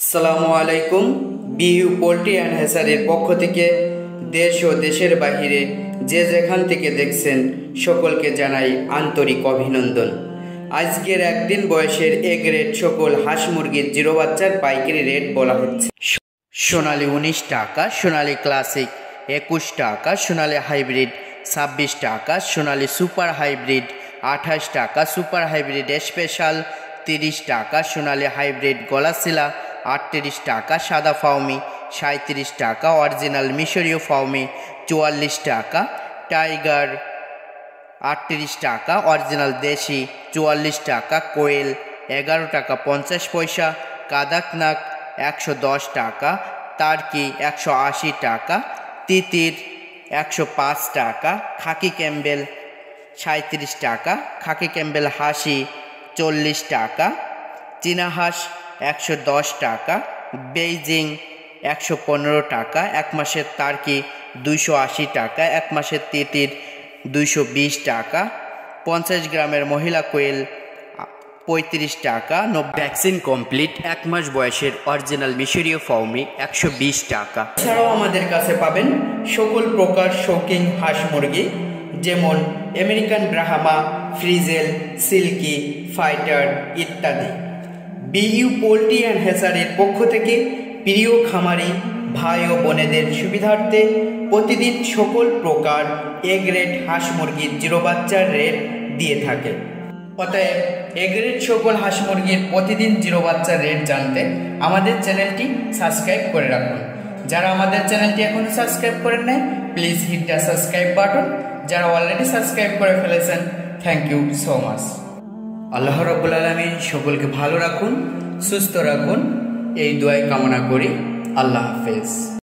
আসসালামু আলাইকুম। BU poultry and হ্যাচারির পক্ষ থেকে দেশ ও দেশের বাহিরে যে যেখান থেকে দেখছেন সকলকে জানাই আন্তরিক অভিনন্দন। আজকের একদিন বয়সের এ গ্রেড সকল হাঁস মুরগির জিরো বাচ্চার পাইকারি রেট বলা হচ্ছে। সোনালী 19 টাকা, সোনালী ক্লাসিক 21 টাকা, সোনালী হাইব্রিড 26 টাকা, সোনালী সুপার হাইব্রিড 28 টাকা, সুপার হাইব্রিড স্পেশাল 30 টাকা, সোনালী হাইব্রিড গলাশিলা 38 টাকা, সাদা ফাউমি 37 টাকা, অরিজিনাল মিশরীয় ফাউমি 44 টাকা, টাইগার 38 টাকা, অরিজিনাল দেশি 44 টাকা, কোয়েল 11 টাকা 50 পয়সা, কাদাকনাক 110 টাকা, টার্কি 180 টাকা, তিতির 105 টাকা, খাকি ক্যাম্বেল 37 টাকা, খাকি ক্যাম্বেল হাসি 40 টাকা, চীনা হাঁস 110 টাকা, বেইজিং 115 টাকা, এক মাসের টার্কি 280 টাকা, এক মাসের তিতির 220 টাকা, 50 গ্রামের মহিলা কোয়েল 35 টাকা, ভ্যাকসিন কমপ্লিট এক মাস বয়সের অরিজিনাল মিশরীয় ফাউমি 120 টাকা। এছাড়াও আমাদের কাছে পাবেন সকল প্রকার শৌখিন হাঁস মুরগি, যেমন American Brahma, frizzle, silkie, fighter ইত্যাদি। বিইউ পোল্ট্রি অ্যান্ড হ্যাচারির পক্ষ থেকে প্রিয় খামারি ভাই ও বোনেদের সুবিধার্থে প্রতিদিন সকল প্রকার এ গ্রেড হাঁস মুরগির জিরো বাচ্চার রেট দিয়ে থাকে। অতএব এ গ্রেড সকল হাঁস মুরগির প্রতিদিন জিরো বাচ্চার রেট জানতে আমাদের চ্যানেলটি সাবস্ক্রাইব করে রাখুন। যারা আমাদের চ্যানেলটি এখনও সাবস্ক্রাইব করেন নাই, please hit the subscribe button. যারা অলরেডি সাবস্ক্রাইব করে ফেলেছেন, থ্যাংক ইউ সো মাচ। আল্লাহ রাব্বুল আলামিন সকলকে ভালো রাখুন, সুস্থ রাখুন, এই দোয়াই কামনা করি। আল্লাহ হাফেজ।